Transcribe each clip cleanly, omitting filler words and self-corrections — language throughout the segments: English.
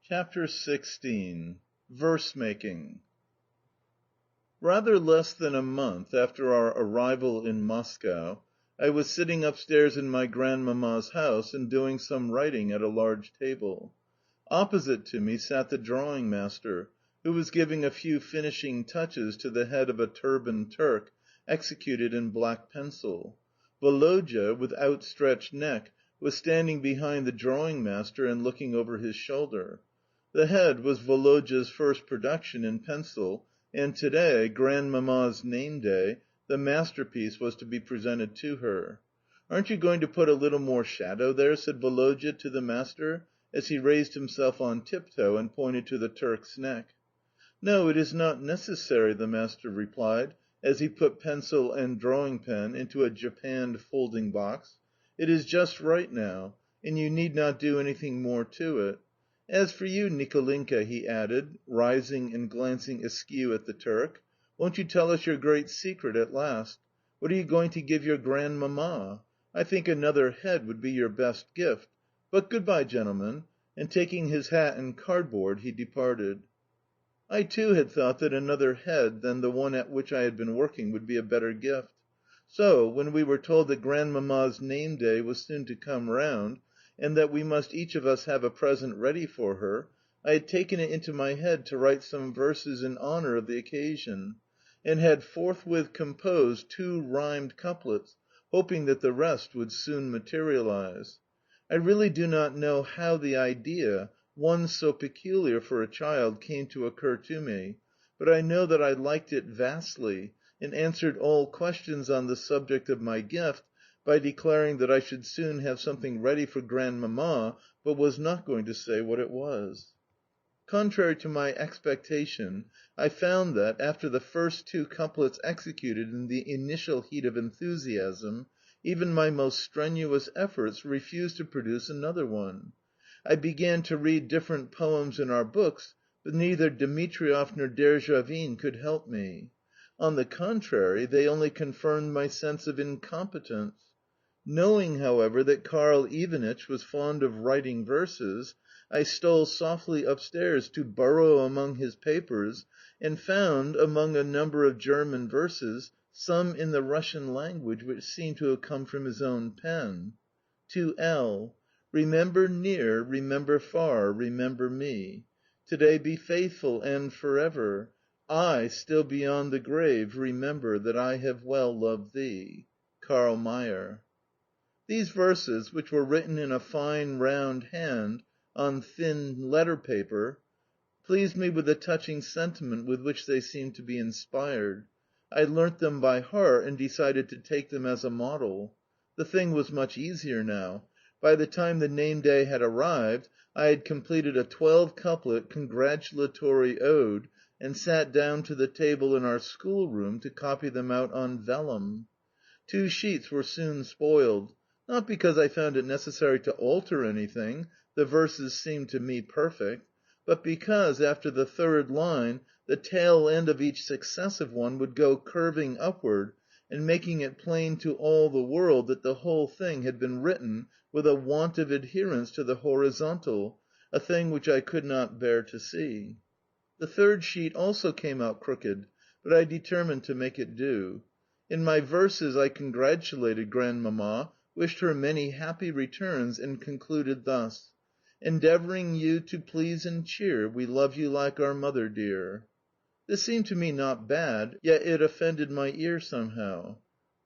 Chapter 16. Verse Making. Rather less than a month after our arrival in Moscow, I was sitting upstairs in my Grandmamma's house and doing some writing at a large table. Opposite to me sat the drawing master, who was giving a few finishing touches to the head of a turbaned Turk, executed in black pencil. Woloda, with outstretched neck, was standing behind the drawing master and looking over his shoulder. The head was Woloda's first production in pencil, and today, Grandmamma's name day, the masterpiece was to be presented to her. "Aren't you going to put a little more shadow there?" said Woloda to the master, as he raised himself on tiptoe and pointed to the Turk's neck. "No, it is not necessary," the master replied, as he put pencil and drawing pen into a japanned folding box. "It is just right now, and you need not do anything more to it. As for you, Nicolinka," he added, rising and glancing askew at the Turk, "won't you tell us your great secret at last? What are you going to give your Grandmamma? I think another head would be your best gift. But good bye, gentlemen," and taking his hat and cardboard, he departed. I too had thought that another head than the one at which I had been working would be a better gift. So, when we were told that Grandmamma's name day was soon to come round, and that we must each of us have a present ready for her, I had taken it into my head to write some verses in honour of the occasion, and had forthwith composed 2 rhymed couplets, hoping that the rest would soon materialise. I really do not know how the idea, one so peculiar for a child, came to occur to me, but I know that I liked it vastly, and answered all questions on the subject of my gift by declaring that I should soon have something ready for Grandmamma, but was not going to say what it was. Contrary to my expectation, I found that, after the first 2 couplets executed in the initial heat of enthusiasm, even my most strenuous efforts refused to produce another one. I began to read different poems in our books, but neither Dimitrieff nor Derzhavin could help me. On the contrary, they only confirmed my sense of incompetence. Knowing, however, that Karl Ivanitch was fond of writing verses, I stole softly upstairs to burrow among his papers, and found, among a number of German verses, some in the Russian language which seemed to have come from his own pen. To L. Remember near, remember far, remember me. Today be faithful and forever. I, still beyond the grave, remember that I have well loved thee. Karl Mayer. These verses, which were written in a fine round hand on thin letter paper, pleased me with the touching sentiment with which they seemed to be inspired. I learnt them by heart and decided to take them as a model. The thing was much easier now. By the time the name day had arrived, I had completed a 12-couplet congratulatory ode, and sat down to the table in our schoolroom to copy them out on vellum. 2 sheets were soon spoiled. Not because I found it necessary to alter anything the verses seemed to me perfect but because, after the 3rd line, the tail end of each successive one would go curving upward and making it plain to all the world that the whole thing had been written with a want of adherence to the horizontal, a thing which I could not bear to see. The 3rd sheet also came out crooked, but I determined to make it do. In my verses I congratulated Grandmamma, wished her many happy returns, and concluded thus: "Endeavouring you to please and cheer, we love you like our mother dear." This seemed to me not bad, yet it offended my ear somehow.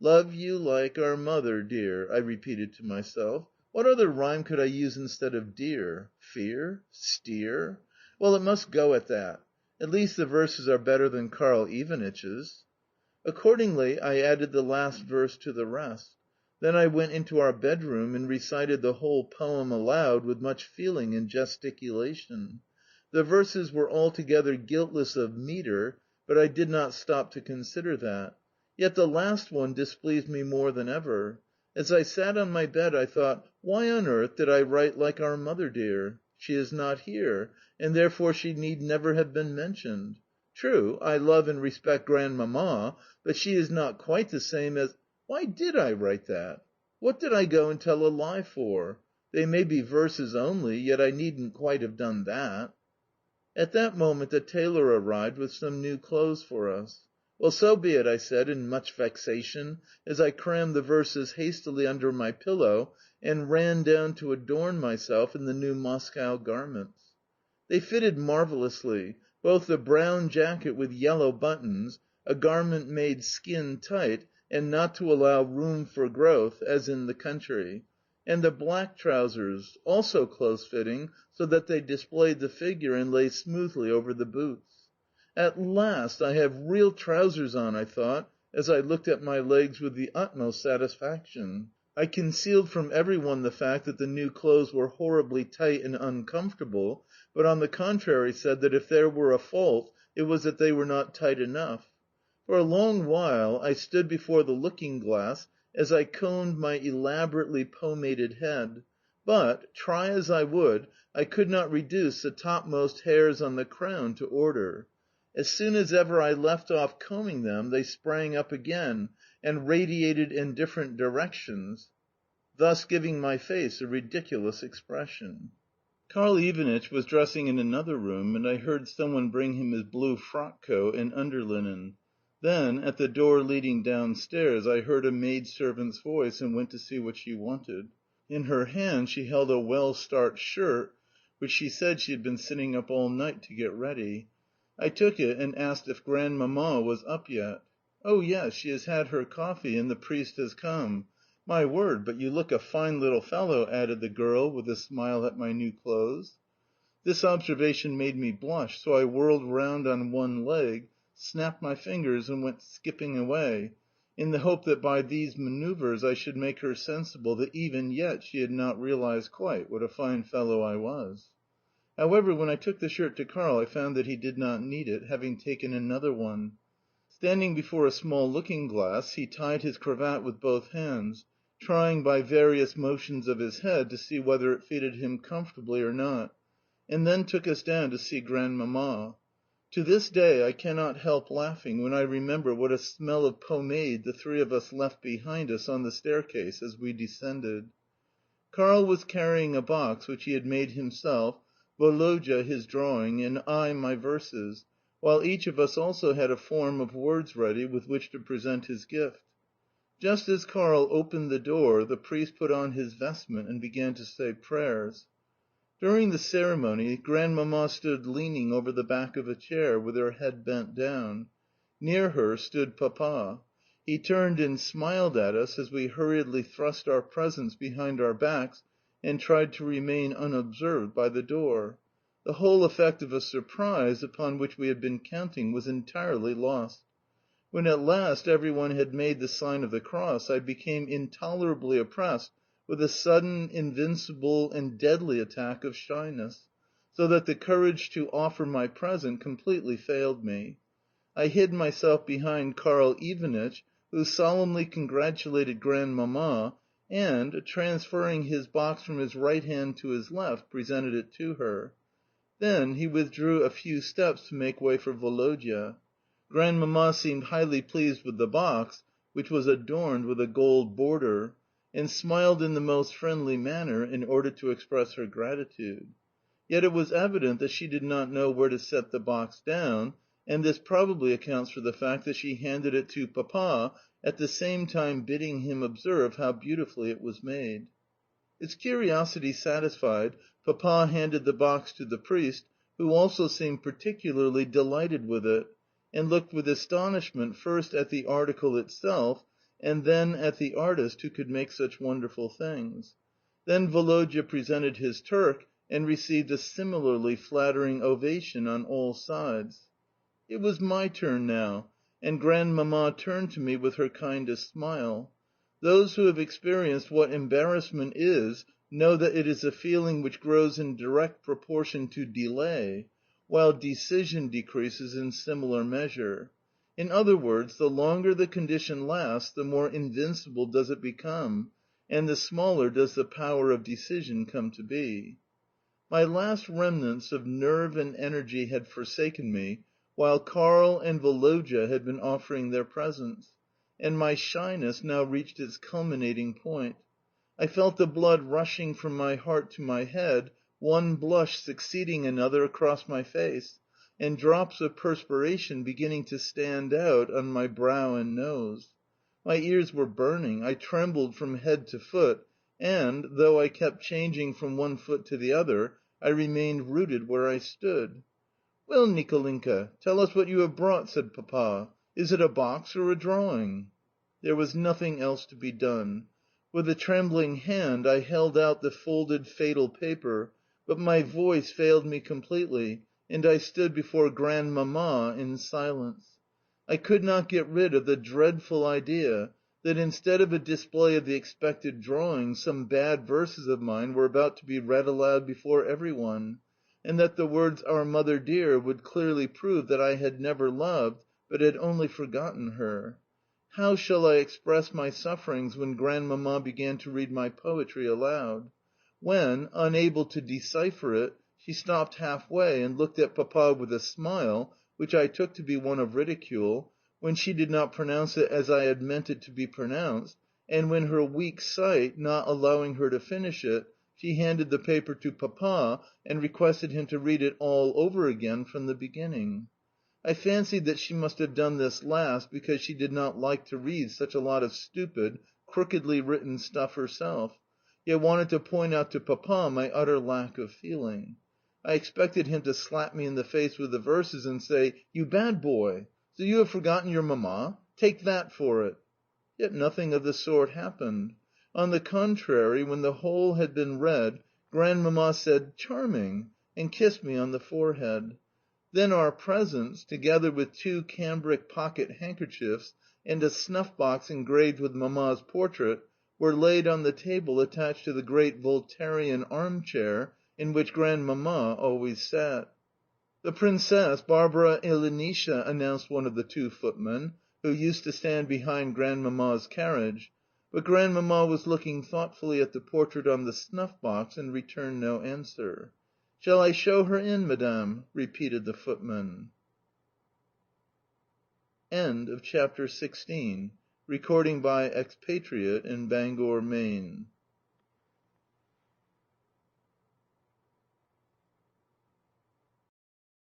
"Love you like our mother dear," I repeated to myself. What other rhyme could I use instead of dear? Fear? Steer? Well, it must go at that. At least the verses are better than Karl Ivanitch's. Accordingly, I added the last verse to the rest. Then I went into our bedroom and recited the whole poem aloud with much feeling and gesticulation. The verses were altogether guiltless of metre, but I did not stop to consider that. Yet the last one displeased me more than ever. As I sat on my bed I thought, why on earth did I write like our mother dear? She is not here, and therefore she need never have been mentioned. True, I love and respect Grandmamma, but she is not quite the same as... Why did I write that? What did I go and tell a lie for? They may be verses only, yet I needn't quite have done that." At that moment a tailor arrived with some new clothes for us. "Well, so be it," I said in much vexation, as I crammed the verses hastily under my pillow and ran down to adorn myself in the new Moscow garments. They fitted marvellously, both the brown jacket with yellow buttons, a garment made skin tight and not to allow room for growth, as in the country, and the black trousers, also close fitting, so that they displayed the figure and lay smoothly over the boots. "At last I have real trousers on," I thought, as I looked at my legs with the utmost satisfaction. I concealed from every one the fact that the new clothes were horribly tight and uncomfortable, but on the contrary said that if there were a fault it was that they were not tight enough. For a long while I stood before the looking glass as I combed my elaborately pomaded head, but, try as I would, I could not reduce the topmost hairs on the crown to order. As soon as ever I left off combing them they sprang up again, and radiated in different directions, thus giving my face a ridiculous expression. Karl Ivanitch was dressing in another room, and I heard someone bring him his blue frock coat and underlinen. Then, at the door leading downstairs, I heard a maidservant's voice, and went to see what she wanted. In her hand she held a well-starched shirt, which she said she had been sitting up all night to get ready. I took it and asked if Grandmamma was up yet. "Oh, yes, she has had her coffee, and the priest has come. My word, but you look a fine little fellow," added the girl with a smile at my new clothes. This observation made me blush, so I whirled round on one leg, snapped my fingers, and went skipping away, in the hope that by these manoeuvres I should make her sensible that even yet she had not realized quite what a fine fellow I was. However, when I took the shirt to Karl, I found that he did not need it, having taken another one. Standing before a small looking glass, he tied his cravat with both hands, trying by various motions of his head to see whether it fitted him comfortably or not, and then took us down to see Grandmamma. To this day I cannot help laughing when I remember what a smell of pomade the three of us left behind us on the staircase as we descended. Karl was carrying a box which he had made himself, Woloda his drawing, and I my verses, while each of us also had a form of words ready with which to present his gift. Just as Karl opened the door, the priest put on his vestment and began to say prayers. During the ceremony, Grandmamma stood leaning over the back of a chair, with her head bent down. Near her stood Papa. He turned and smiled at us as we hurriedly thrust our presents behind our backs and tried to remain unobserved by the door. The whole effect of a surprise, upon which we had been counting, was entirely lost. When at last every one had made the sign of the cross, I became intolerably oppressed with a sudden, invincible, and deadly attack of shyness, so that the courage to offer my present completely failed me. I hid myself behind Karl Ivanitch, who solemnly congratulated Grandmamma, and, transferring his box from his right hand to his left, presented it to her. Then he withdrew a few steps to make way for Woloda. Grandmamma seemed highly pleased with the box, which was adorned with a gold border, and smiled in the most friendly manner in order to express her gratitude. Yet it was evident that she did not know where to set the box down, and this probably accounts for the fact that she handed it to Papa, at the same time bidding him observe how beautifully it was made. Its curiosity satisfied, Papa handed the box to the priest, who also seemed particularly delighted with it, and looked with astonishment first at the article itself, and then at the artist who could make such wonderful things. Then Woloda presented his Turk, and received a similarly flattering ovation on all sides. It was my turn now, and Grandmamma turned to me with her kindest smile. Those who have experienced what embarrassment is know that it is a feeling which grows in direct proportion to delay, while decision decreases in similar measure. In other words, the longer the condition lasts, the more invincible does it become, and the smaller does the power of decision come to be. My last remnants of nerve and energy had forsaken me, while Karl and Woloda had been offering their presents, and my shyness now reached its culminating point. I felt the blood rushing from my heart to my head, one blush succeeding another across my face, and drops of perspiration beginning to stand out on my brow and nose. My ears were burning, I trembled from head to foot, and, though I kept changing from one foot to the other, I remained rooted where I stood. "Well, Nicolinka, tell us what you have brought," said Papa. "Is it a box or a drawing?" There was nothing else to be done. With a trembling hand I held out the folded fatal paper, but my voice failed me completely, and I stood before Grandmamma in silence. I could not get rid of the dreadful idea that, instead of a display of the expected drawing, some bad verses of mine were about to be read aloud before every one, and that the words "Our mother dear" would clearly prove that I had never loved, but had only forgotten her. How shall I express my sufferings when Grandmamma began to read my poetry aloud? When, unable to decipher it, she stopped half way and looked at Papa with a smile, which I took to be one of ridicule, when she did not pronounce it as I had meant it to be pronounced, and when her weak sight not allowing her to finish it, she handed the paper to Papa and requested him to read it all over again from the beginning. I fancied that she must have done this last because she did not like to read such a lot of stupid, crookedly written stuff herself, yet wanted to point out to Papa my utter lack of feeling. I expected him to slap me in the face with the verses and say, "You bad boy! So you have forgotten your Mamma? Take that for it!" Yet nothing of the sort happened. On the contrary, when the whole had been read, Grandmamma said, "Charming!" and kissed me on the forehead. Then our presents, together with 2 cambric pocket handkerchiefs and a snuff box engraved with Mamma's portrait, were laid on the table attached to the great Voltairian armchair in which Grandmamma always sat. "The Princess Barbara Ilinisha," announced one of the 2 footmen, who used to stand behind Grandmamma's carriage, but Grandmamma was looking thoughtfully at the portrait on the snuff box and returned no answer. "Shall I show her in, Madame?" repeated the footman. Chapter 17. Recording by Expatriate in Bangor, Maine.